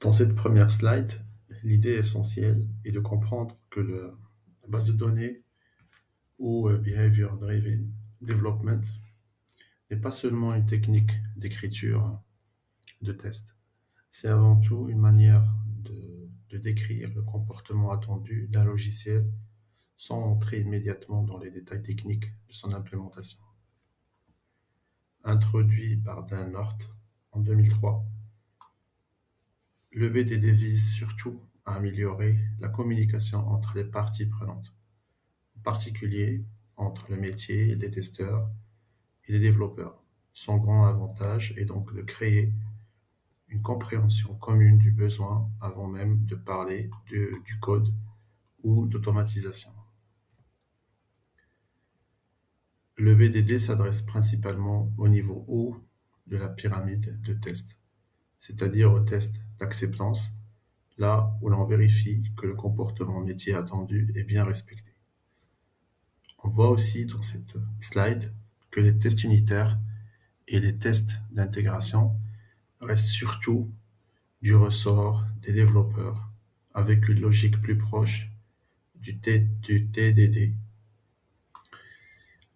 Dans cette première slide, l'idée essentielle est de comprendre que la base de données ou Behavior Driven Development n'est pas seulement une technique d'écriture de test, c'est avant tout une manière de décrire le comportement attendu d'un logiciel sans entrer immédiatement dans les détails techniques de son implémentation. Introduit par Dan North en 2003, le BDD vise surtout à améliorer la communication entre les parties prenantes, en particulier entre le métier, les testeurs et les développeurs. Son grand avantage est donc de créer une compréhension commune du besoin avant même de parler du code ou d'automatisation. Le BDD s'adresse principalement au niveau haut de la pyramide de test, c'est-à-dire au test d'acceptance, là où l'on vérifie que le comportement métier attendu est bien respecté. On voit aussi dans cette slide que les tests unitaires et les tests d'intégration restent surtout du ressort des développeurs avec une logique plus proche du TDD.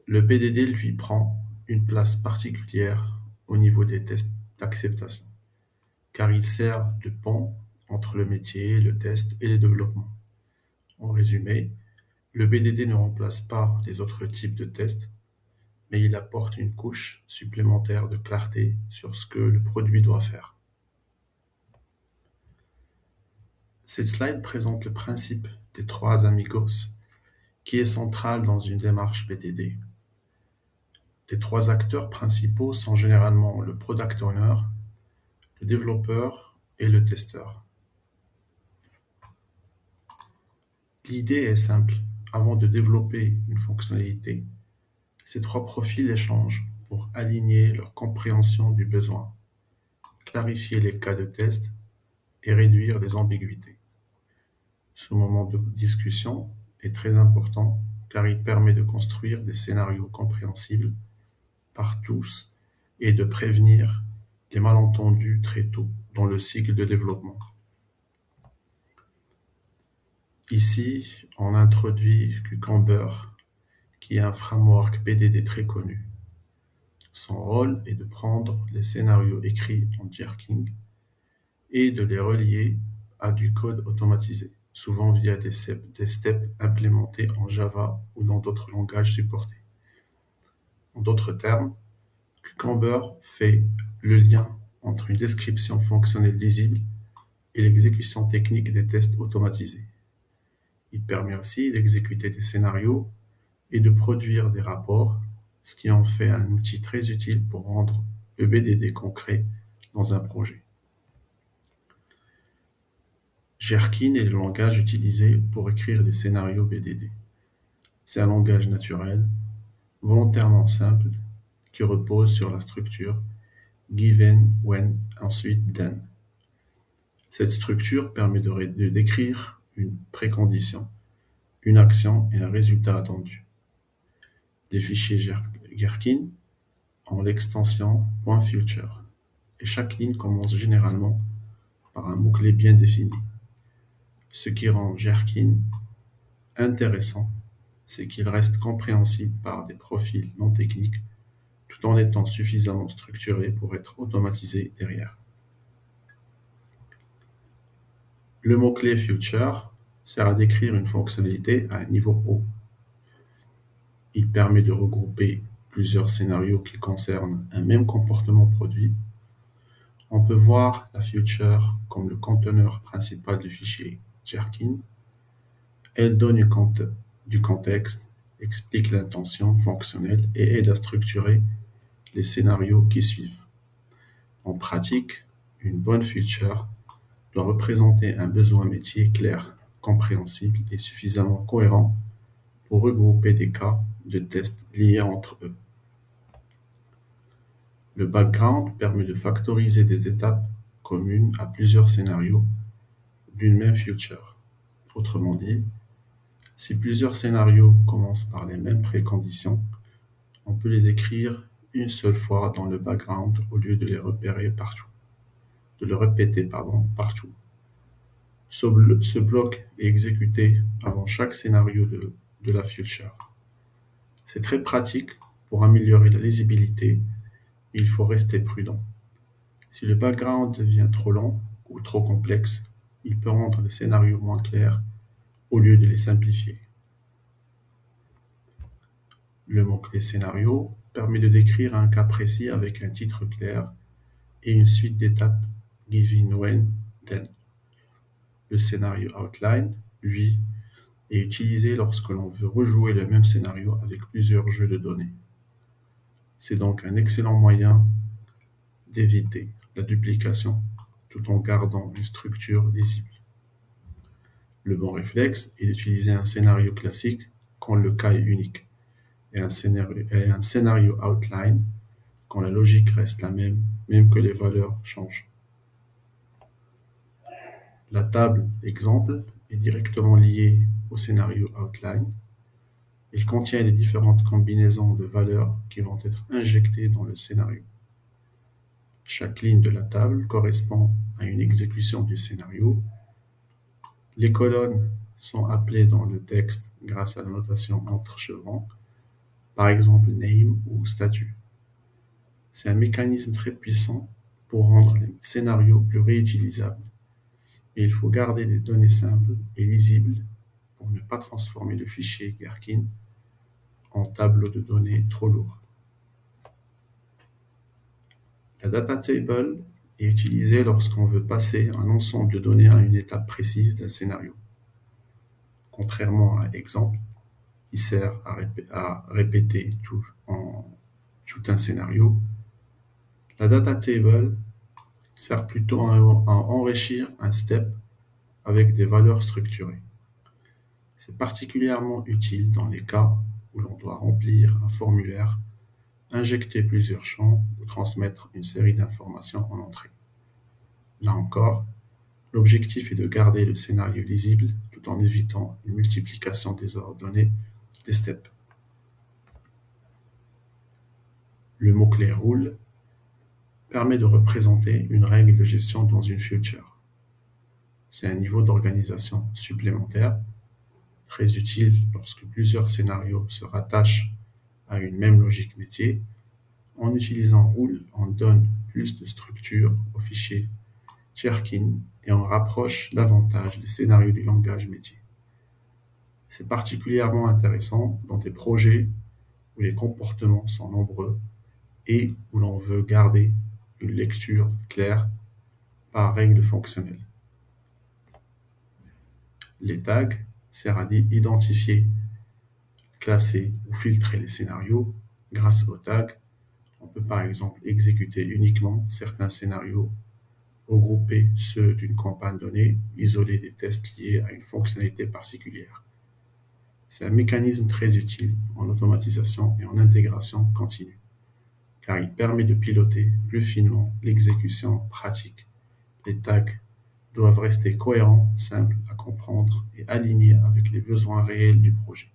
Le BDD, lui, prend une place particulière au niveau des tests d'acceptation, car il sert de pont entre le métier, le test et le développement. En résumé, le BDD ne remplace pas les autres types de tests, mais il apporte une couche supplémentaire de clarté sur ce que le produit doit faire. Cette slide présente le principe des trois amigos, qui est central dans une démarche BDD. Les trois acteurs principaux sont généralement le product owner, le développeur et le testeur. L'idée est simple. Avant de développer une fonctionnalité, ces trois profils échangent pour aligner leur compréhension du besoin, clarifier les cas de test et réduire les ambiguïtés. Ce moment de discussion est très important car il permet de construire des scénarios compréhensibles par tous et de prévenir les malentendus très tôt dans le cycle de développement. Ici, on introduit Cucumber, qui est un framework BDD très connu. Son rôle est de prendre les scénarios écrits en Gherkin et de les relier à du code automatisé, souvent via des steps implémentés en Java ou dans d'autres langages supportés. En d'autres termes, Cucumber fait le lien entre une description fonctionnelle lisible et l'exécution technique des tests automatisés. Il permet aussi d'exécuter des scénarios et de produire des rapports, ce qui en fait un outil très utile pour rendre le BDD concret dans un projet. Gherkin est le langage utilisé pour écrire des scénarios BDD. C'est un langage naturel, volontairement simple, qui repose sur la structure given, when, ensuite then. Cette structure permet de décrire une précondition, une action et un résultat attendu. Les fichiers Gherkin ont l'extension .future et chaque ligne commence généralement par un mot-clé bien défini. Ce qui rend Gherkin intéressant, c'est qu'il reste compréhensible par des profils non techniques tout en étant suffisamment structuré pour être automatisé derrière. Le mot-clé Future sert à décrire une fonctionnalité à un niveau haut. Il permet de regrouper plusieurs scénarios qui concernent un même comportement produit. On peut voir la Future comme le conteneur principal du fichier Gherkin. Elle donne du contexte, explique l'intention fonctionnelle et aide à structurer les scénarios qui suivent. En pratique, une bonne Future doit représenter un besoin métier clair, compréhensible et suffisamment cohérent pour regrouper des cas de tests liés entre eux. Le background permet de factoriser des étapes communes à plusieurs scénarios d'une même Future. Autrement dit, si plusieurs scénarios commencent par les mêmes préconditions, on peut les écrire une seule fois dans le background au lieu de les repérer partout. le répéter partout. Ce bloc est exécuté avant chaque scénario de la future. C'est très pratique pour améliorer la lisibilité, mais il faut rester prudent. Si le background devient trop long ou trop complexe, il peut rendre les scénarios moins clairs au lieu de les simplifier. Le mot-clé scénario permet de décrire un cas précis avec un titre clair et une suite d'étapes given when, then. Le scénario outline, lui, est utilisé lorsque l'on veut rejouer le même scénario avec plusieurs jeux de données. C'est donc un excellent moyen d'éviter la duplication tout en gardant une structure lisible. Le bon réflexe est d'utiliser un scénario classique quand le cas est unique et un scénario outline quand la logique reste la même, même que les valeurs changent. La table exemple est directement liée au scénario outline. Il contient les différentes combinaisons de valeurs qui vont être injectées dans le scénario. Chaque ligne de la table correspond à une exécution du scénario. Les colonnes sont appelées dans le texte grâce à la notation entre chevrons, par exemple name ou statut. C'est un mécanisme très puissant pour rendre les scénarios plus réutilisables. Mais il faut garder des données simples et lisibles pour ne pas transformer le fichier Gherkin en tableau de données trop lourd. La data table est utilisée lorsqu'on veut passer un ensemble de données à une étape précise d'un scénario. Contrairement à exemple, qui sert à répéter tout un scénario, la data table sert plutôt à enrichir un step avec des valeurs structurées. C'est particulièrement utile dans les cas où l'on doit remplir un formulaire, injecter plusieurs champs ou transmettre une série d'informations en entrée. Là encore, l'objectif est de garder le scénario lisible tout en évitant une multiplication désordonnée des steps. Le mot-clé rule permet de représenter une règle de gestion dans une future. C'est un niveau d'organisation supplémentaire, très utile lorsque plusieurs scénarios se rattachent à une même logique métier. En utilisant rule, on donne plus de structure au fichier Gherkin et on rapproche davantage les scénarios du langage métier. C'est particulièrement intéressant dans des projets où les comportements sont nombreux et où l'on veut garder une lecture claire par règle fonctionnelle. Les tags servent à identifier, classer ou filtrer les scénarios. Grâce aux tags, on peut par exemple exécuter uniquement certains scénarios, regrouper ceux d'une campagne donnée, isoler des tests liés à une fonctionnalité particulière. C'est un mécanisme très utile en automatisation et en intégration continue, car il permet de piloter plus finement l'exécution pratique. Les tags doivent rester cohérents, simples à comprendre et alignés avec les besoins réels du projet.